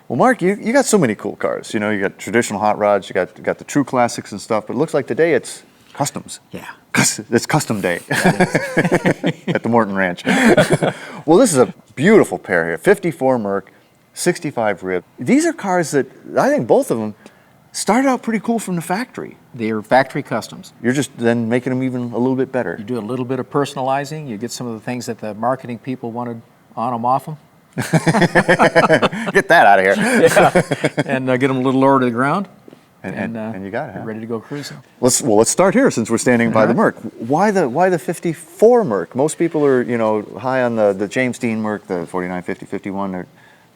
Well, Mark, you got so many cool cars. You know, you got traditional hot rods, you got the true classics and stuff, but it looks like today it's customs. Yeah. It's custom day at the Morton Ranch. Well, this is a beautiful pair here. 54 Merc, 65 rib. These are cars that I think both of them started out pretty cool from the factory. They're factory customs. You're just then making them even a little bit better. You do a little bit of personalizing. You get some of the things that the marketing people wanted on them, off them. Get that out of here. Yeah. And get them a little lower to the ground. And you got it. Huh? Ready to go cruising. Let's start here since we're standing by the Merc. Why the 54 Merc? Most people are high on the James Dean Merc, the 49, 50, 51. They're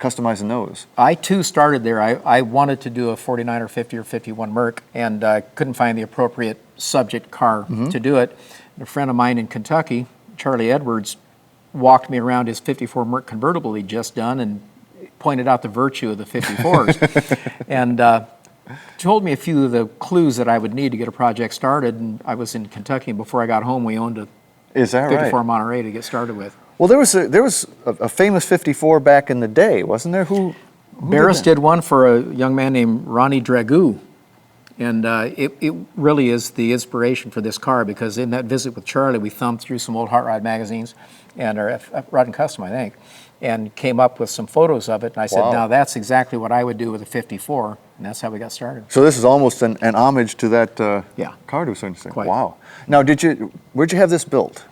customizing those. I too started there. I wanted to do a 49 or 50 or 51 Merc, and couldn't find the appropriate subject car to do it. And a friend of mine in Kentucky, Charlie Edwards, walked me around his 54 Merc convertible he'd just done and pointed out the virtue of the 54s. And told me a few of the clues that I would need to get a project started. And I was in Kentucky, and before I got home, we owned a 54 Monterey to get started with. Well, there was a famous 54 back in the day, wasn't there? Who Barris did one for a young man named Ronnie Dragoo. And it really is the inspiration for this car, because in that visit with Charlie, we thumbed through some old hot rod magazines, or Rod and Custom, I think, and came up with some photos of it. And I said, now that's exactly what I would do with a 54, and that's how we got started. So this is almost an homage to that car to a certain extent. Quite. Wow. Now, where'd you have this built?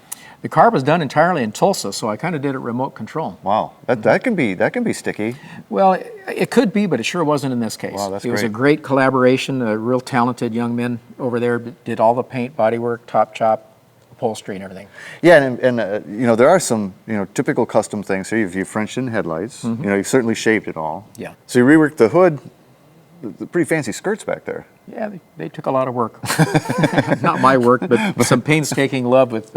The car was done entirely in Tulsa, so I kind of did it remote control. Wow, that can be sticky. Well, it could be, but it sure wasn't in this case. Wow, that's It was a great collaboration. Real talented young men over there did all the paint, bodywork, top chop, upholstery, and everything. Yeah, and there are some typical custom things. So you've Frenched in headlights. You've certainly shaped it all. Yeah. So you reworked the hood. The pretty fancy skirts back there. Yeah, they took a lot of work. Not my work, but some painstaking love with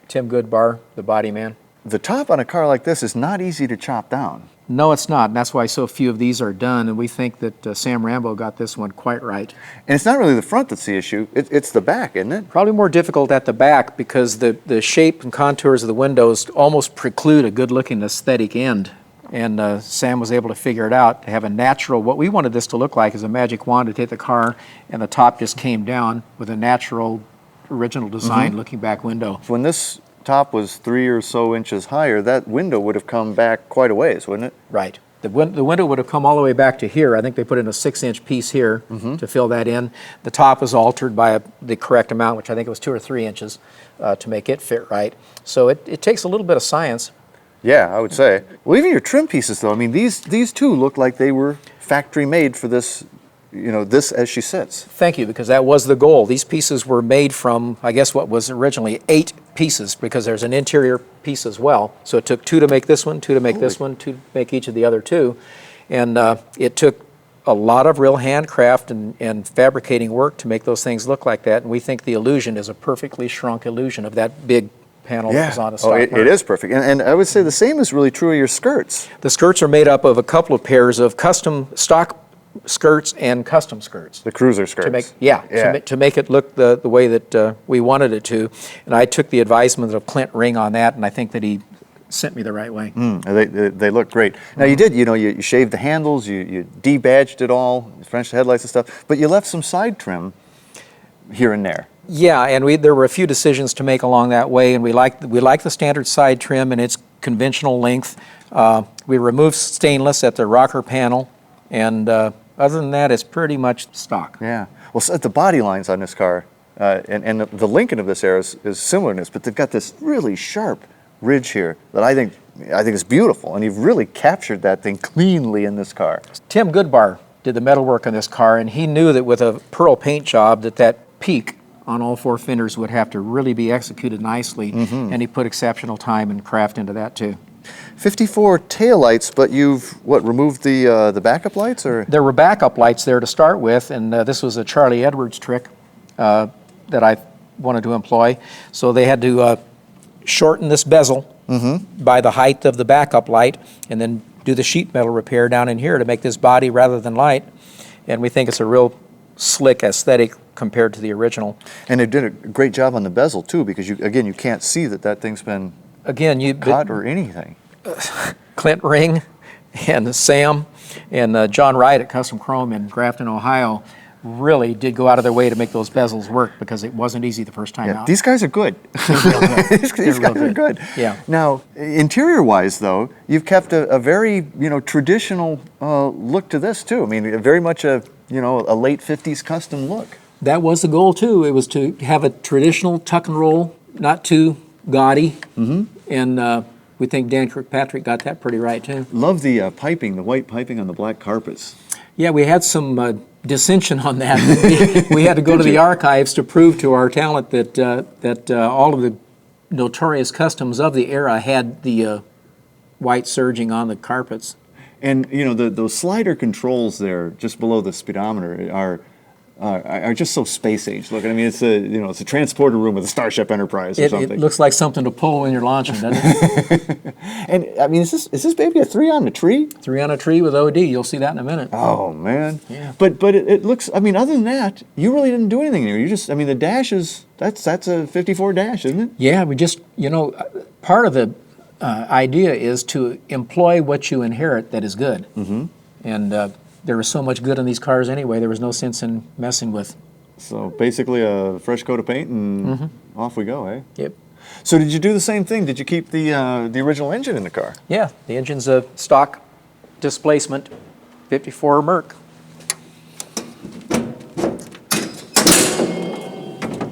Tim Goodbar, the body man. The top on a car like this is not easy to chop down. No, it's not, and that's why so few of these are done, and we think that Sam Rambo got this one quite right. And it's not really the front that's the issue, it's the back, isn't it? Probably more difficult at the back, because the shape and contours of the windows almost preclude a good-looking aesthetic end. And Sam was able to figure it out, to have a natural, what we wanted this to look like is a magic wand to take the car, and the top just came down with a natural, original design looking back window. When this top was 3 or so inches higher, that window would have come back quite a ways, wouldn't it? Right. The window would have come all the way back to here. I think they put in a 6-inch piece here to fill that in. The top was altered by the correct amount, which I think it was 2 or 3 inches, to make it fit right. So it takes a little bit of science. Yeah, I would say. Well, even your trim pieces, though, I mean, these two look like they were factory made for this, this as she sits. Thank you, because that was the goal. These pieces were made from, I guess, what was originally 8 pieces, because there's an interior piece as well. So it took 2 to make this one, 2 to make this one, 2 to make each of the other 2. And it took a lot of real handcraft and fabricating work to make those things look like that. And we think the illusion is a perfectly shrunk illusion of that big panel that was on a stock it is perfect. And I would say the same is really true of your skirts. The skirts are made up of a couple of pairs of custom stock skirts and custom skirts. The cruiser skirts. To make it look the way that we wanted it to. And I took the advisement of Clint Ring on that, and I think that he sent me the right way. They look great. Now you did, you shaved the handles, you debadged it all, French headlights and stuff, but you left some side trim here and there. Yeah, and there were a few decisions to make along that way, and we like the standard side trim and its conventional length. We removed stainless at the rocker panel, and other than that, it's pretty much stock. Yeah. Well, so the body lines on this car, and the Lincoln of this era is similar in this, but they've got this really sharp ridge here that I think is beautiful, and you've really captured that thing cleanly in this car. Tim Goodbar did the metalwork on this car, and he knew that with a pearl paint job that peak on all 4 fenders would have to really be executed nicely, and he put exceptional time and craft into that too. 54 taillights, but you've removed the backup lights, or? There were backup lights there to start with, and this was a Charlie Edwards trick that I wanted to employ. So they had to shorten this bezel by the height of the backup light, and then do the sheet metal repair down in here to make this body rather than light. And we think it's a real slick aesthetic compared to the original. And they did a great job on the bezel too, because you can't see that thing's been cut or anything. Clint Ring and Sam And John Wright at Custom Chrome in Grafton, Ohio, really did go out of their way to make those bezels work because it wasn't easy the first time out. These guys are good. These guys are good. Yeah. Now, interior-wise, though, you've kept a very traditional look to this too. I mean, very much a a late '50s custom look. That was the goal too. It was to have a traditional tuck and roll, not too gaudy. Mm-hmm. And we think Dan Kirkpatrick got that pretty right too. Love the piping, the white piping on the black carpets. Yeah, we had some dissension on that. We had to go to the archives to prove to our talent that all of the notorious customs of the era had the white serging on the carpets. And those slider controls there, just below the speedometer, are just so space age looking. I mean, it's a transporter room with a Starship Enterprise or something. It looks like something to pull when you're launching, doesn't it? And I mean, is this baby a 3 on a tree? 3 on a tree with OD. You'll see that in a minute. Oh man. Yeah. But it looks. I mean, other than that, you really didn't do anything here. You just. I mean, the dash is that's a 54 dash, isn't it? Yeah. We just part of the idea is to employ what you inherit that is good. Mm-hmm. And there was so much good in these cars anyway, there was no sense in messing with. So basically a fresh coat of paint and off we go, eh? Yep. So did you do the same thing? Did you keep the original engine in the car? Yeah, the engine's a stock displacement 54 Merc.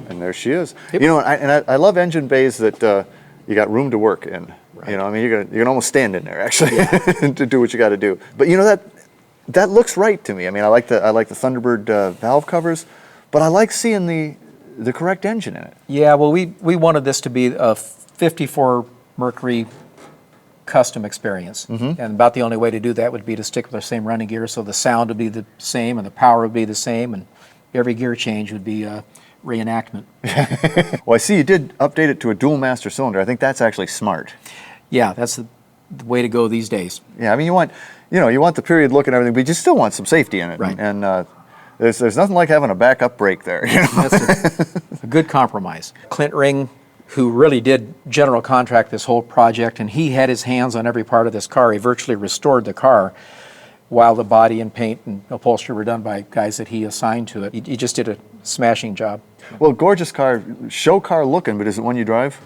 And there she is. Yep. I love engine bays that you got room to work in. Right. I mean, you can almost stand in there actually to do what you got to do. But that looks right to me. I mean, I like the Thunderbird valve covers, but I like seeing the correct engine in it. Yeah, well, we wanted this to be a 54 Mercury custom experience, and about the only way to do that would be to stick with the same running gear, so the sound would be the same and the power would be the same, and every gear change would be a reenactment. Well, I see you did update it to a dual master cylinder. I think that's actually smart. Yeah, that's the way to go these days. Yeah, I mean, you want the period look and everything, but you still want some safety in it. Right. And there's nothing like having a backup brake there. That's a good compromise. Clint Ring, who really did general contract this whole project, and he had his hands on every part of this car. He virtually restored the car while the body and paint and upholstery were done by guys that he assigned to it. He just did a smashing job. Well, gorgeous car, show car looking, but is it one you drive?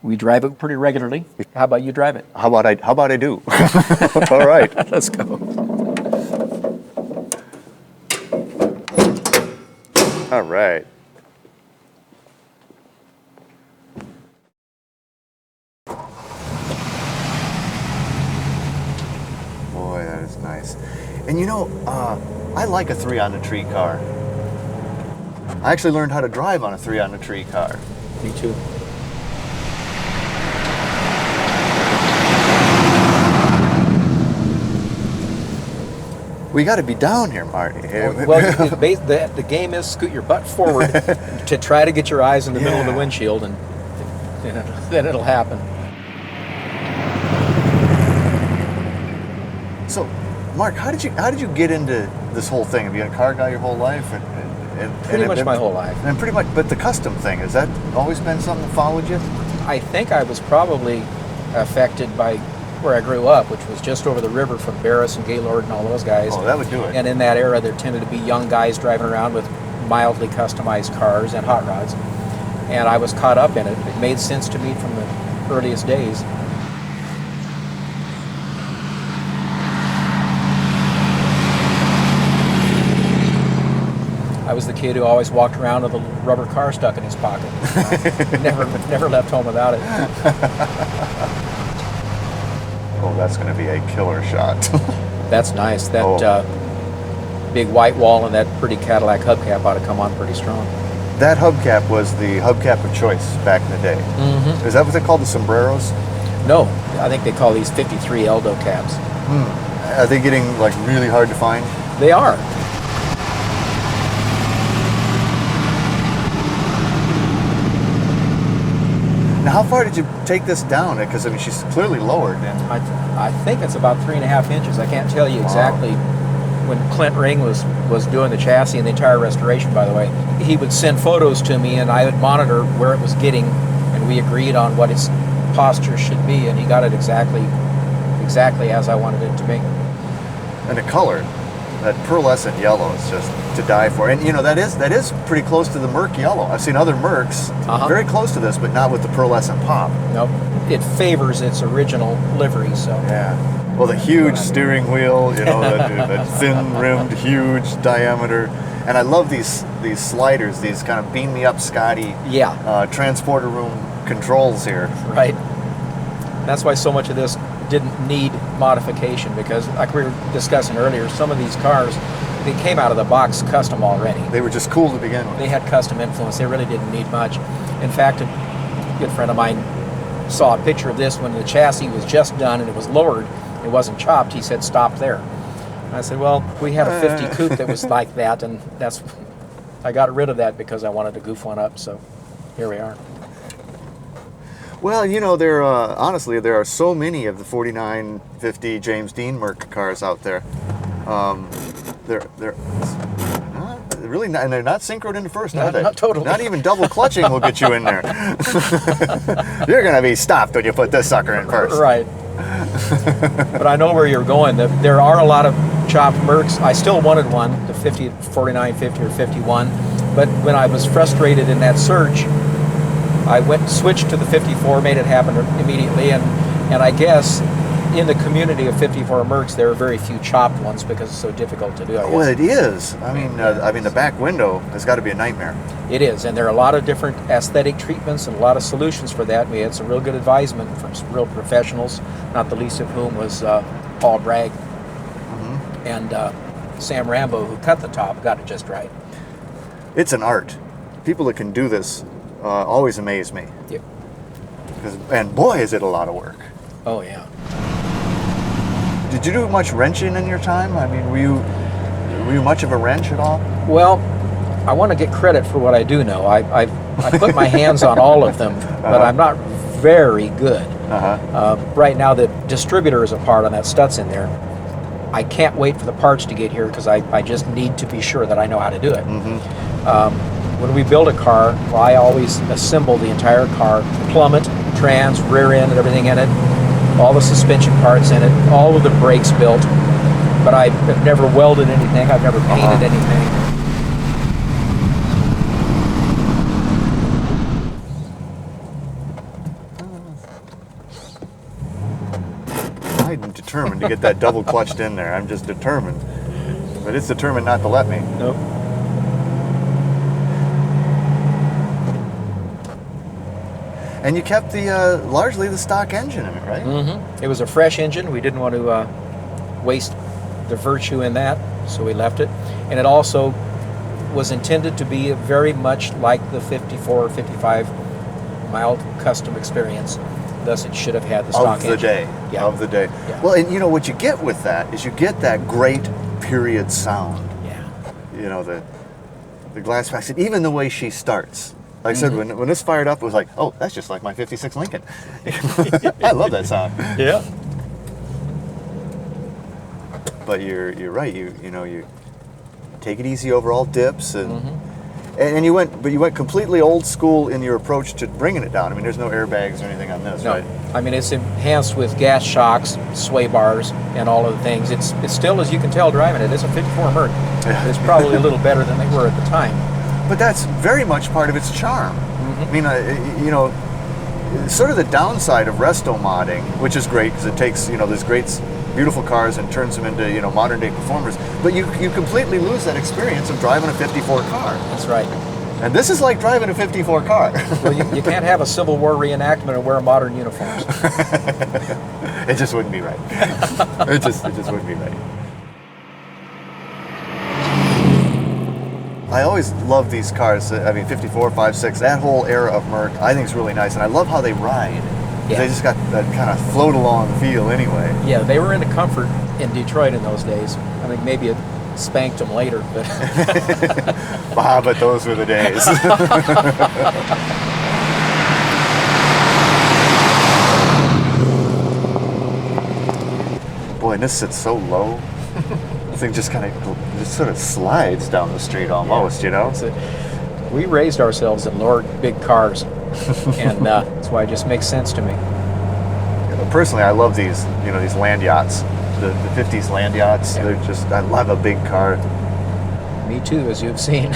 We drive it pretty regularly. How about you drive it? How about I do? All right. Let's go. All right. Boy, that is nice. And I like a 3 on the tree car. I actually learned how to drive on a 3 on the tree car. Me too. We got to be down here, Marty. Well, the game is scoot your butt forward to try to get your eyes in the middle of the windshield, and then it'll happen. So, Mark, how did you get into this whole thing? Have you been a car guy your whole life? Pretty much my whole life. And pretty much, but the custom thing, has that always been something that followed you? I think I was probably affected by where I grew up, which was just over the river from Barris and Gaylord and all those guys. Oh, that would do it. And in that era, there tended to be young guys driving around with mildly customized cars and hot rods. And I was caught up in it. It made sense to me from the earliest days. I was the kid who always walked around with a little rubber car stuck in his pocket. Never left home without it. Oh, that's going to be a killer shot. That's nice. That big white wall and that pretty Cadillac hubcap ought to come on pretty strong. That hubcap was the hubcap of choice back in the day. Mm-hmm. Is that what they call the sombreros? No, I think they call these 53 Eldo caps. Are they getting really hard to find? They are. Now, how far did you take this down? Because she's clearly lowered. I think it's about 3.5 inches. I can't tell you exactly. When Clint Ring was doing the chassis and the entire restoration, by the way, he would send photos to me, and I would monitor where it was getting, and we agreed on what its posture should be, and he got it exactly as I wanted it to be. And the color, that pearlescent yellow is just to die for. And you know, that is pretty close to the Merc yellow. I've seen other Mercs very close to this, but not with the pearlescent pop. Nope. It favors its original livery, so. Yeah. Well, the huge steering wheel, you know, that thin-rimmed, huge diameter. And I love these sliders, these kind of beam me up, Scotty. Transporter room controls here. Right. That's why so much of this didn't need modification, because like we were discussing earlier, some of these cars, they came out of the box custom already. They were just cool to begin with. They had custom influence. They really didn't need much. In fact, a good friend of mine saw a picture of this when the chassis was just done and it was lowered. It wasn't chopped. He said, stop there. And I said, well, we had a 50 coupe that was like that, and I got rid of that because I wanted to goof one up, so here we are. Well, you know, honestly, there are so many of the 4950 James Dean Merc cars out there. They're really not, and they're not synchroed into first, are they? Not totally. Not even double clutching will get you in there. You're going to be stopped when you put this sucker in first. Right. But I know where you're going. There are a lot of chopped Mercs. I still wanted one, the 4950 or 51, but when I was frustrated in that search, I switched to the 54, made it happen immediately, and I guess in the community of 54 Mercs, there are very few chopped ones because it's so difficult to do. Well, it is. I mean, the back window has got to be a nightmare. It is, and there are a lot of different aesthetic treatments and a lot of solutions for that. We had some real good advisement from some real professionals, not the least of whom was Paul Bragg and Sam Rambo, who cut the top, got it just right. It's an art. People that can do this always amaze me. Yep. And boy, is it a lot of work. Oh, yeah. Did you do much wrenching in your time? I mean, were you much of a wrench at all? Well, I want to get credit for what I do know. I put my hands on all of them, but I'm not very good. Right now, the distributor is a part on that Stutz in there. I can't wait for the parts to get here because I just need to be sure that I know how to do it. When we build a car, well, I always assemble the entire car, plummet, trans, rear end, and everything in it, all the suspension parts in it, all of the brakes built, but I have never welded anything, I've never painted anything. I'm determined to get that double clutched in there. I'm just determined. But it's determined not to let me. Nope. And you kept the largely the stock engine in it, right? Mm-hmm. It was a fresh engine. We didn't want to waste the virtue in that, so we left it. And it also was intended to be very much like the 54 or 55 mild custom experience. Thus, it should have had the stock engine. Of the day. Yeah. Well, and you know what you get with that is you get that great period sound. Yeah. You know, the glass packs, and even the way she starts. Like I said, when this fired up, it was like, oh, that's just like my 56 Lincoln. I love that sound. Yeah. But you're right. You take it easy over all dips, and you went completely old school in your approach to bringing it down. I mean, there's no airbags or anything on this, right? I mean, it's enhanced with gas shocks, sway bars, and all of the things. It's still, as you can tell driving it, it's a 54 Merc. It's probably a little better than they were at the time. But that's very much part of its charm. I mean, sort of the downside of resto modding, which is great because it takes these great, beautiful cars and turns them into modern day performers. But you completely lose that experience of driving a 54 car. That's right. And this is like driving a 54 car. Well, you can't have a Civil War reenactment and wear modern uniforms. It just wouldn't be right. It just wouldn't be right. I always love these cars. I mean, 54, 56, that whole era of Merc, I think is really nice. And I love how they ride. Yeah. They just got that kind of float along feel anyway. Yeah, they were into comfort in Detroit in those days. I think maybe it spanked them later, but... But those were the days. Boy, and this sits so low. The thing just kind of sort of slides down the street almost, We raised ourselves in lower big cars, and that's why it just makes sense to me. Personally, I love these, these land yachts. the 50s land yachts. Yeah. They're just, I love a big car. Me too, as you've seen.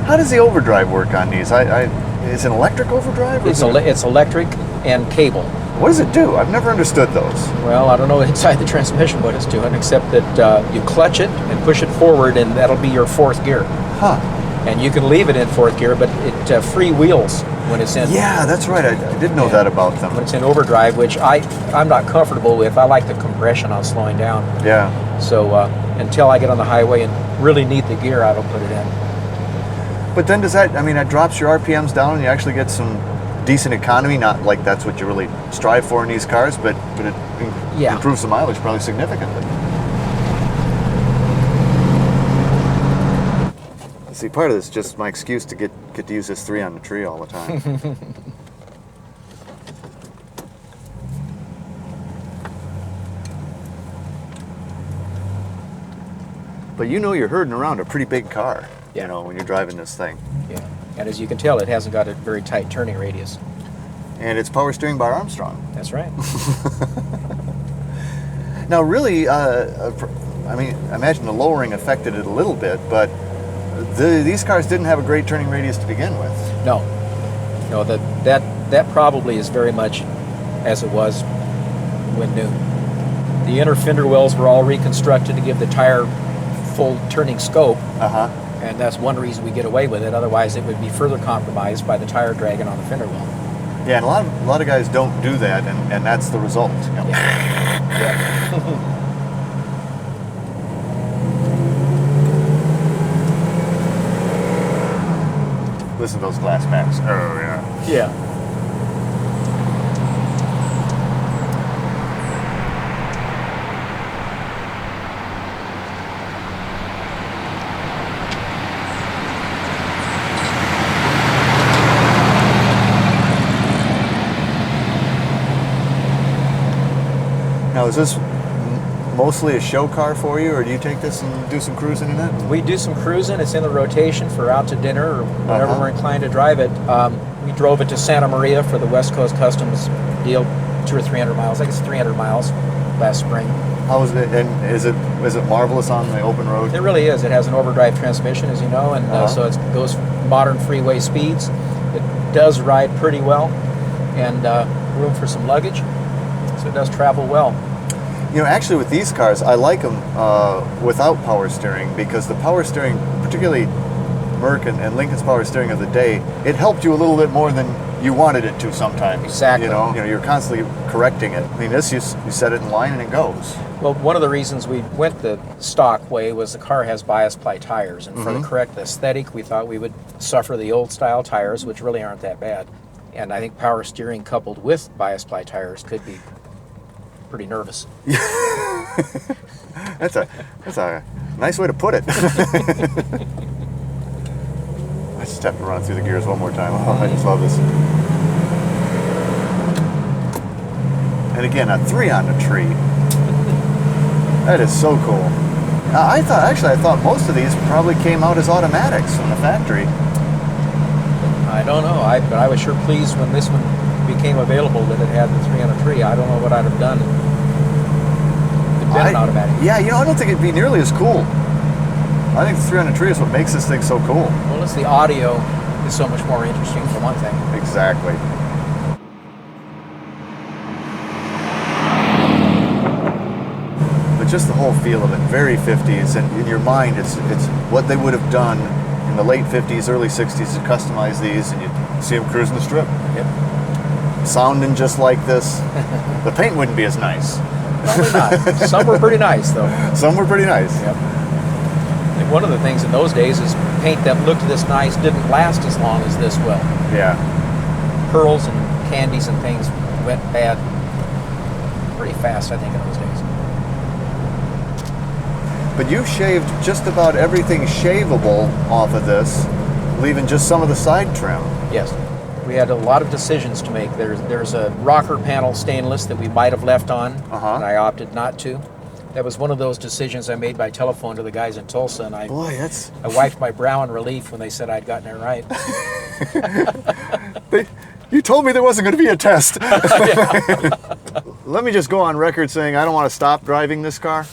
How does the overdrive work on these? Is it an electric overdrive? Or It's electric and cable. what does it do? I've never understood those. Well, I don't know inside the transmission what it's doing, except that you clutch it and push it forward, and that'll be your fourth gear. Huh. And you can leave it in fourth gear, but it freewheels when it's in. Yeah, that's right. I did know that about them. When it's in overdrive, which I'm not comfortable with. I like the compression on slowing down. Yeah. So until I get on the highway and really need the gear, I don't put it in. But then does that, I mean, that drops your RPMs down and you actually get some decent economy, not like that's what you really strive for in these cars, but it Yeah. improves the mileage probably significantly. See, part of this is just my excuse to get to use this 3 on the tree all the time. But you know you're herding around a pretty big car, Yeah. you know, when you're driving this thing. Yeah. And as you can tell, it hasn't got a very tight turning radius. And it's power steering by Armstrong. That's right. Now, really, I mean, I imagine the lowering affected it a little bit, but these cars didn't have a great turning radius to begin with. No, that probably is very much as it was when new. The inner fender wells were all reconstructed to give the tire full turning scope, Uh-huh. and that's one reason we get away with it. Otherwise, it would be further compromised by the tire dragging on the fender well. Yeah, and a lot of guys don't do that, and that's the result. You know? Yeah. Listen to those glass backs. Oh, yeah. Yeah. Now, is this mostly a show car for you, or do you take this and do some cruising in it? We do some cruising. It's in the rotation for out to dinner or whenever Uh-huh. we're inclined to drive it. We drove it to Santa Maria for the West Coast Customs deal, 200 or 300 miles. I think it's 300 miles last spring. How is it? And is it marvelous on the open road? It really is. It has an overdrive transmission, as you know, and Uh-huh. so it goes modern freeway speeds. It does ride pretty well, and room for some luggage, so it does travel well. You know, actually, with these cars, I like them without power steering, because the power steering, particularly Merc and Lincoln's power steering of the day, it helped you a little bit more than you wanted it to sometimes. Exactly. You know, you're constantly correcting it. I mean, this you set it in line and it goes. Well, one of the reasons we went the stock way was the car has bias ply tires, and for the correct aesthetic, we thought we would suffer the old style tires, which really aren't that bad. And I think power steering coupled with bias ply tires could be pretty nervous. That's a nice way to put it. I just have to run through the gears one more time. Oh, I just love this. And again, a 3 on the tree. That is so cool. I thought most of these probably came out as automatics from the factory. I don't know, but I was sure pleased when this one became available that it had the 3 on a tree. I don't know what I'd have done if it'd been an automatic. Yeah, you know, I don't think it'd be nearly as cool. I think the 3 on the tree is what makes this thing so cool. Well, it's the audio is so much more interesting for one thing. Exactly. But just the whole feel of it, very 50s, and in your mind, it's what they would have done in the late 50s, early 60s to customize these, and you see them cruising the strip. Yep. Sounding just like this. The paint wouldn't be as nice. Probably not. Some were pretty nice, though. Some were pretty nice. Yep. And one of the things in those days is paint that looked this nice didn't last as long as this will. Yeah. Pearls and candies and things went bad pretty fast, I think, in those days. But you've shaved just about everything shaveable off of this, leaving just some of the side trim. Yes. We had a lot of decisions to make. There's a rocker panel stainless that we might have left on, Uh-huh. and I opted not to. That was one of those decisions I made by telephone to the guys in Tulsa, and I Boy, that's... I wiped my brow in relief when they said I'd gotten it right. You told me there wasn't going to be a test. Let me just go on record saying I don't want to stop driving this car.